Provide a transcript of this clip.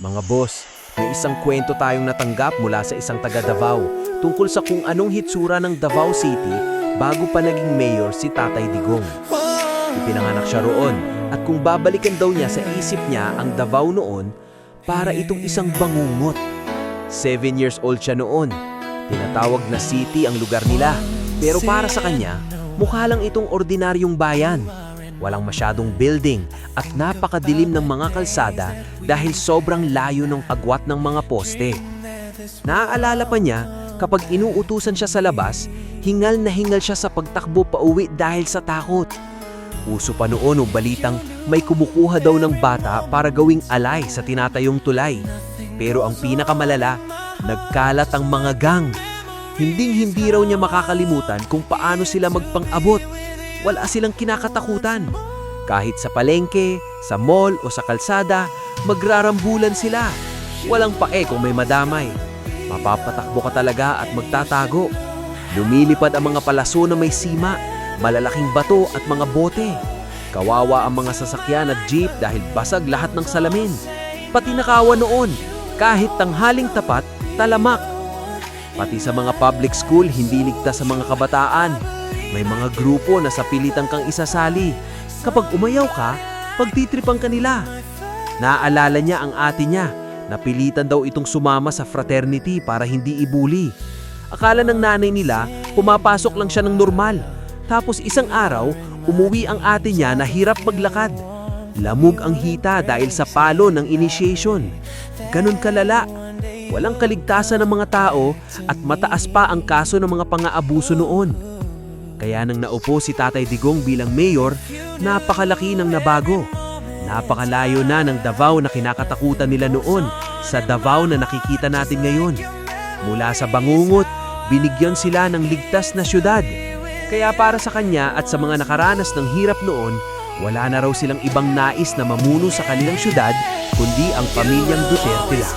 Mga boss, may isang kwento tayong natanggap mula sa isang taga Davao tungkol sa kung anong hitsura ng Davao City bago pa naging mayor si Tatay Digong. Ipinanganak siya roon at kung babalikan daw niya sa isip niya ang Davao noon, para itong isang bangungot. 7 years old siya noon. Tinatawag na city ang lugar nila, pero para sa kanya, mukha lang itong ordinaryong bayan. Walang masyadong building at napakadilim ng mga kalsada dahil sobrang layo ng agwat ng mga poste. Naaalala pa niya kapag inuutusan siya sa labas, hingal na hingal siya sa pagtakbo pauwi dahil sa takot. Uso pa noon ang balitang may kumukuha daw ng bata para gawing alay sa tinatayong tulay. Pero ang pinakamalala, nagkalat ang mga gang. Hinding-hindi raw niya makakalimutan kung paano sila magpang-abot. Wala silang kinakatakutan. Kahit sa palengke, sa mall o sa kalsada, magrarambulan sila. Walang pake kung may madamay. Mapapatakbo ka talaga at magtatago. Lumilipad ang mga palaso na may sima, malalaking bato at mga bote. Kawawa ang mga sasakyan at jeep dahil basag lahat ng salamin. Pati nakawan noon, kahit tanghaling tapat, talamak. Pati sa mga public school, hindi ligtas sa mga kabataan. May mga grupo na sa pilitan kang isasali. Kapag umayaw ka, pagtitripan ka nila. Naaalala niya ang ate niya. Napilitan daw itong sumama sa fraternity para hindi ibuli. Akala ng nanay nila, pumapasok lang siya ng normal. Tapos isang araw, umuwi ang ate niya na hirap maglakad. Lamog ang hita dahil sa palo ng initiation. Ganun kalala. Walang kaligtasan ng mga tao at mataas pa ang kaso ng mga pang-aabuso noon. Kaya nang naupo si Tatay Digong bilang mayor, napakalaki ng nabago. Napakalayo na ng Davao na kinakatakutan nila noon sa Davao na nakikita natin ngayon. Mula sa bangungot, binigyan sila ng ligtas na syudad. Kaya para sa kanya at sa mga nakaranas ng hirap noon, wala na raw silang ibang nais na mamuno sa kanilang syudad kundi ang pamilyang Duterte lang.